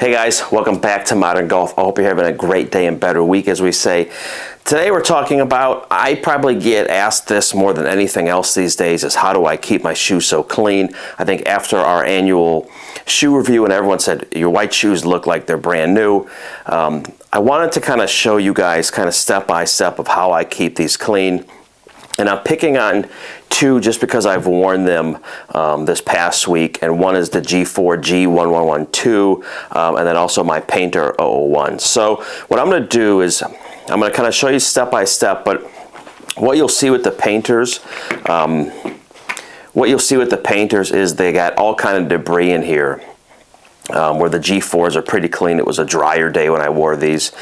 Hey guys, welcome back to Modern Golf. I hope you're having a great day and better week, as we say. Today we're talking about, I probably get asked this more than anything else these days, is how do I keep my shoes so clean? I think after our annual shoe review and everyone said your white shoes look like they're brand new, I wanted to kind of show you guys kind of step by step of how I keep these clean. And I'm picking on two just because I've worn them this past week, and one is the G4 G1112 and then also my Painter 001. So what I'm going to do is I'm going to kind of show you step by step, but what you'll see with the Painters, is they got all kind of debris in here. Where the G4s are pretty clean. It was a drier day when I wore these.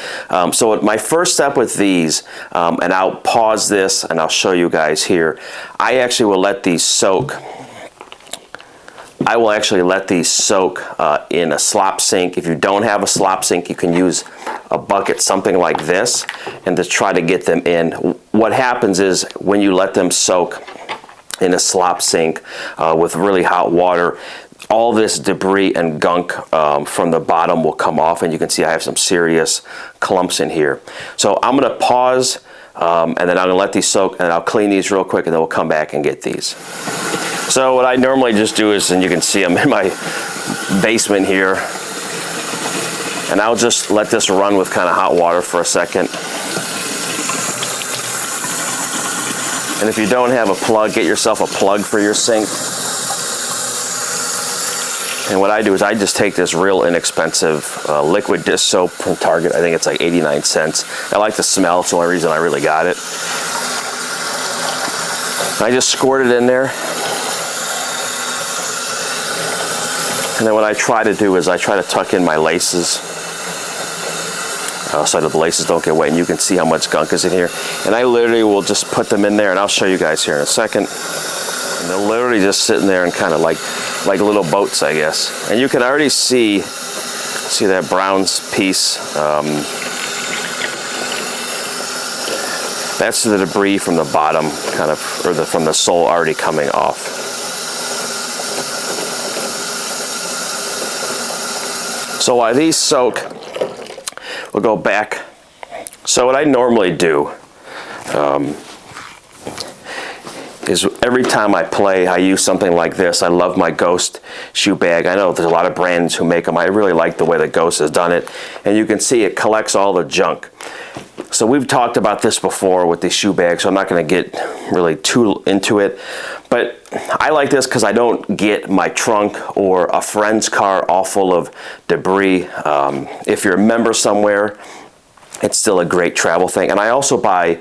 So my first step with these, and I'll pause this and I'll show you guys here, I actually will let these soak. I will actually let these soak in a slop sink. If you don't have a slop sink, you can use a bucket, something like this, and to try to get them in. What happens is when you let them soak in a slop sink with really hot water, all this debris and gunk from the bottom will come off, and you can see I have some serious clumps in here. So I'm going to pause and then I'm going to let these soak, and I'll clean these real quick, and then we'll come back and get these. So what I normally just do is, and you can see I'm in my basement here, and I'll just let this run with kind of hot water for a second. And if you don't have a plug, get yourself a plug for your sink. And what I do is I just take this real inexpensive liquid dish soap from Target. I think it's like 89 cents. I like the smell. It's the only reason I really got it. I just squirt it in there. And then what I try to do is I try to tuck in my laces so that the laces don't get wet. And you can see how much gunk is in here. And I literally will just put them in there, and I'll show you guys here in a second. And they're literally just sitting there and kind of like little boats, I guess. And you can already see that brown piece. That's the debris from the bottom, kind of, or from the sole already coming off. So while these soak, we'll go back. So what I normally do is every time I play, I use something like this. I love my Ghost shoe bag. I know there's a lot of brands who make them. I really like the way the Ghost has done it. And you can see it collects all the junk. So we've talked about this before with the shoe bag, so I'm not going to get really too into it. But I like this because I don't get my trunk or a friend's car all full of debris. If you're a member somewhere, it's still a great travel thing. And I also buy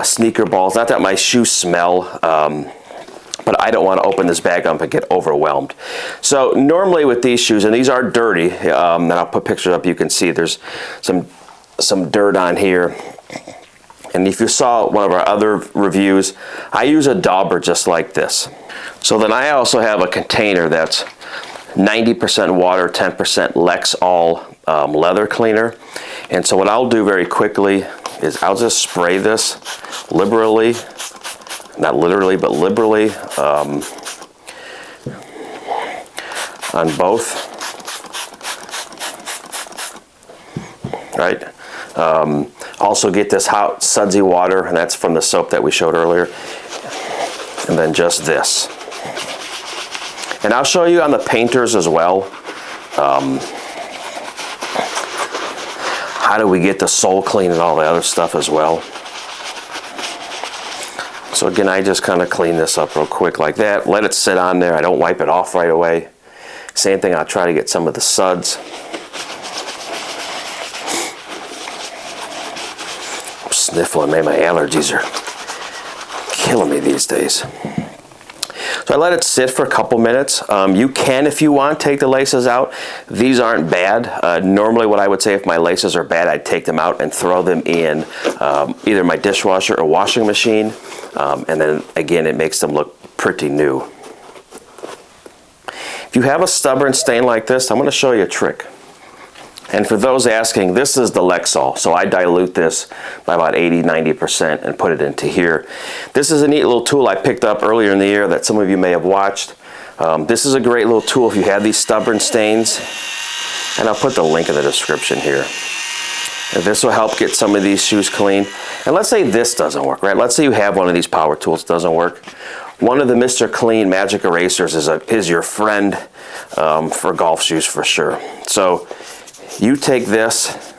sneaker balls. Not that my shoes smell, but I don't want to open this bag up and get overwhelmed. So normally with these shoes, and these are dirty, and I'll put pictures up, you can see there's some dirt on here. And if you saw one of our other reviews, I use a dauber just like this. So then I also have a container that's 90% water, 10% Lexol leather cleaner. And so what I'll do very quickly is I'll just spray this liberally, not literally, but liberally on both, right? Also get this hot sudsy water, and that's from the soap that we showed earlier, and then just this. And I'll show you on the Painters as well. How do we get the sole clean and all the other stuff as well? So again, I just kind of clean this up real quick like that. Let it sit on there. I don't wipe it off right away. Same thing, I'll try to get some of the suds. I'm sniffling, man. My allergies are killing me these days. So I let it sit for a couple minutes. You can, if you want, take the laces out. These aren't bad. Normally what I would say if my laces are bad, I'd take them out and throw them in either my dishwasher or washing machine. And then again, it makes them look pretty new. If you have a stubborn stain like this, I'm going to show you a trick. And for those asking, this is the Lexol. So I dilute this by about 80–90% and put it into here. This is a neat little tool I picked up earlier in the year that some of you may have watched. This is a great little tool if you have these stubborn stains. And I'll put the link in the description here. And this will help get some of these shoes clean. And let's say this doesn't work, right? Let's say you have one of these power tools that doesn't work. One of the Mr. Clean magic erasers is your friend for golf shoes for sure. So you take this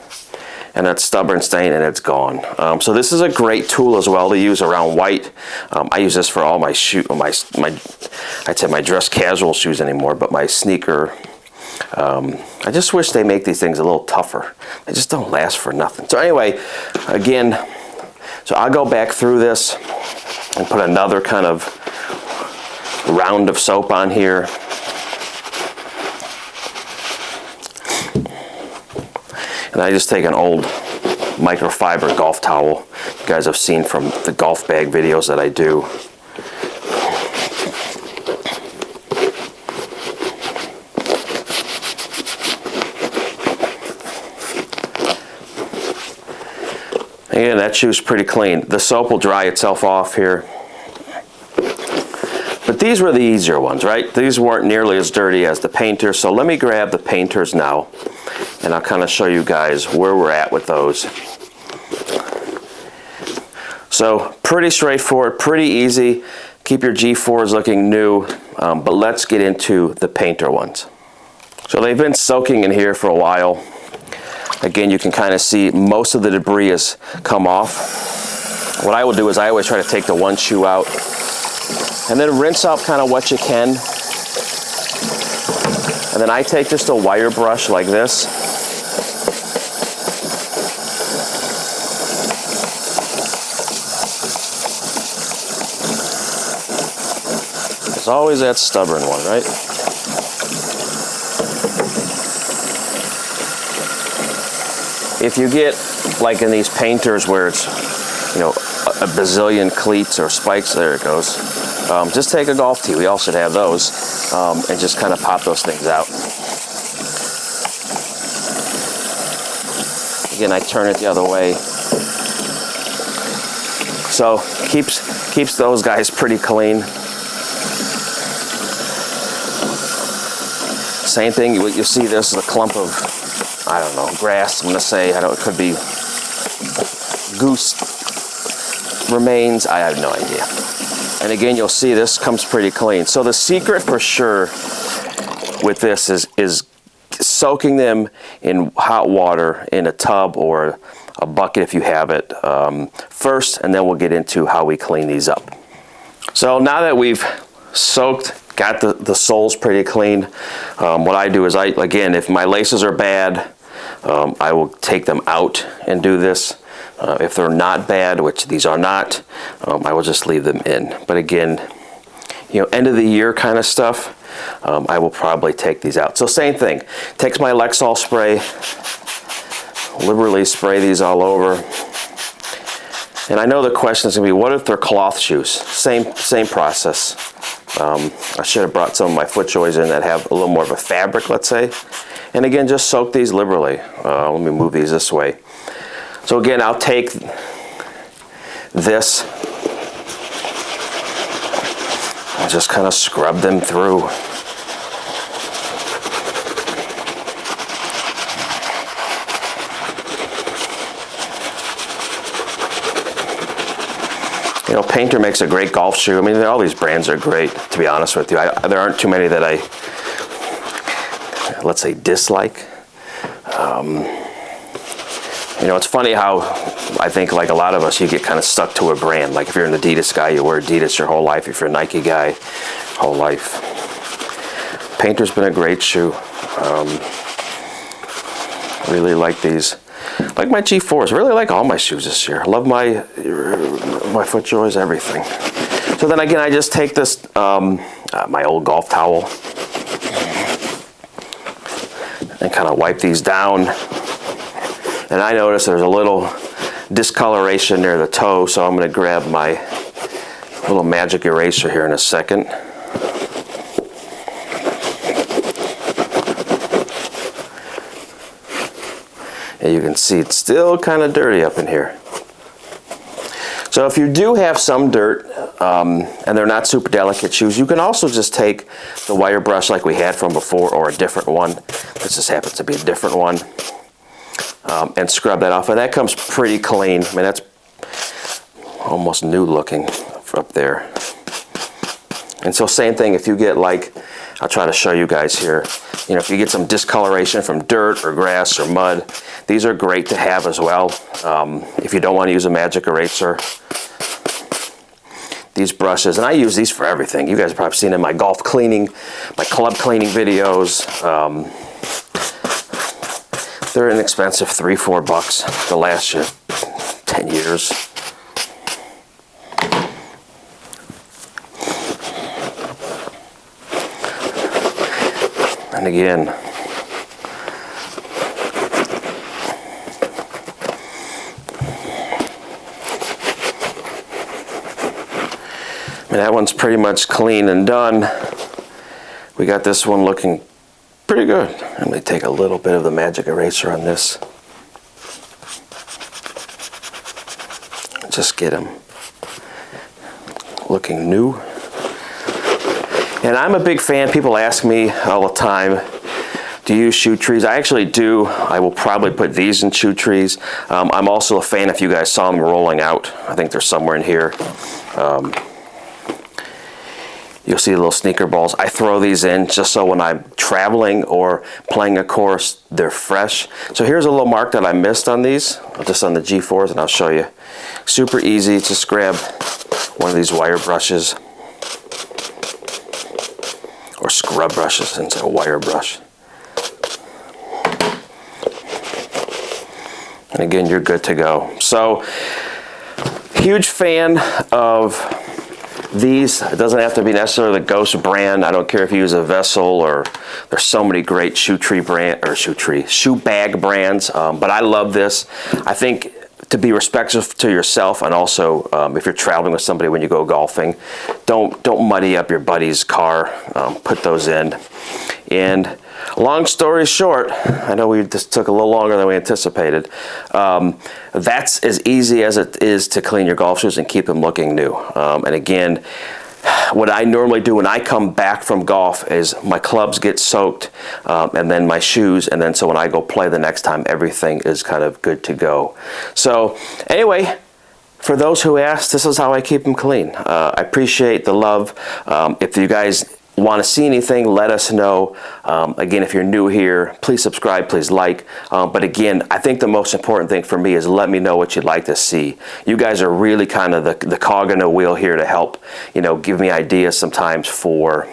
and that stubborn stain and it's gone. So this is a great tool as well to use around white. I use this for all my I'd say my dress casual shoes anymore, but my sneaker. I just wish they make these things a little tougher. They just don't last for nothing. So anyway, again, so I'll go back through this and put another kind of round of soap on here. And I just take an old microfiber golf towel you guys have seen from the golf bag videos that I do. Again, that shoe's pretty clean. The soap will dry itself off here. But these were the easier ones, right? These weren't nearly as dirty as the painters. So let me grab the painters now, and I'll kind of show you guys where we're at with those. So pretty straightforward, pretty easy. Keep your G4s looking new, but let's get into the painter ones. So they've been soaking in here for a while. Again, you can kind of see most of the debris has come off. What I will do is I always try to take the one shoe out and then rinse out kind of what you can. And then I take just a wire brush like this. There's always that stubborn one, right? If you get like in these painters where it's, you know, a bazillion cleats or spikes, there it goes. Just take a golf tee, we all should have those, and just kind of pop those things out. Again, I turn it the other way. So keeps those guys pretty clean. Same thing, you see this is a clump of, I don't know, grass, I'm gonna say, it could be goose remains, I have no idea. And again, you'll see this comes pretty clean. So the secret for sure with this is soaking them in hot water in a tub or a bucket if you have it first, and then we'll get into how we clean these up. So now that we've soaked, got the soles pretty clean, what I do is again, if my laces are bad, I will take them out and do this. If they're not bad, which these are not, I will just leave them in. But again, you know, end of the year kind of stuff, I will probably take these out. So same thing, takes my Lexol spray, liberally spray these all over. And I know the question is gonna be, what if they're cloth shoes? Same process. I should have brought some of my FootJoys in that have a little more of a fabric, let's say. And again, just soak these liberally. Let me move these this way. So again, I'll take this and just kind of scrub them through. You know, Painter makes a great golf shoe. I mean, all these brands are great, to be honest with you. There aren't too many that I, let's say, dislike. You know, it's funny how I think, like a lot of us, you get kind of stuck to a brand. Like if you're an Adidas guy, you wear Adidas your whole life. If you're a Nike guy, whole life. Painter's been a great shoe. Really like these. Like my G4s. Really like all my shoes this year. I love my FootJoys, everything. So then again, I just take this, my old golf towel, and kind of wipe these down. And I notice there's a little discoloration near the toe, so I'm going to grab my little magic eraser here in a second. And you can see it's still kind of dirty up in here. So if you do have some dirt, and they're not super delicate shoes. You can also just take the wire brush like we had from before, or a different one. This just happens to be a different one. And scrub that off, and that comes pretty clean. I mean, that's almost new looking up there. And so same thing, if you get, like, I'll try to show you guys here, you know, if you get some discoloration from dirt or grass or mud, these are great to have as well. If you don't want to use a magic eraser, these brushes, and I use these for everything. You guys have probably seen in my golf cleaning, my club cleaning videos. They're inexpensive, $3, $4. They'll last you 10 years. And again, that one's pretty much clean and done. We got this one looking pretty good. Let me take a little bit of the magic eraser on this. Just get them looking new. And I'm a big fan. People ask me all the time, do you use shoe trees? I actually do. I will probably put these in shoe trees. I'm also a fan, if you guys saw them rolling out, I think they're somewhere in here. You'll see the little sneaker balls. I throw these in just so when I'm traveling or playing a course, they're fresh. So here's a little mark that I missed on these, just on the G4s, and I'll show you. Super easy. Just grab one of these wire brushes, or scrub brushes instead of a wire brush. And again, you're good to go. So, huge fan of these. It doesn't have to be necessarily the Ghost brand. I don't care if you use a Vessel, or there's so many great shoe bag brands. But I love this. I think to be respectful to yourself, and also if you're traveling with somebody when you go golfing, don't muddy up your buddy's car. Put those in. And long story short, I know we just took a little longer than we anticipated. That's as easy as it is to clean your golf shoes and keep them looking new. And again, what I normally do when I come back from golf is my clubs get soaked, and then my shoes, and then so when I go play the next time, everything is kind of good to go. So anyway, for those who asked, this is how I keep them clean. I appreciate the love. If you guys want to see anything, let us know. Again, if you're new here, please subscribe, please like. But again, I think the most important thing for me is let me know what you'd like to see. You guys are really kind of the cog in the wheel here to help, you know, give me ideas sometimes for,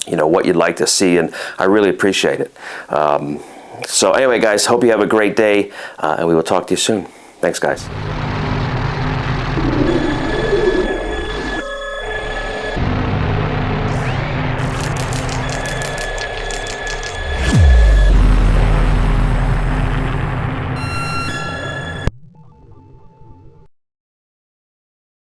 you know, what you'd like to see, and I really appreciate it. So anyway, guys, hope you have a great day, and we will talk to you soon. Thanks, guys.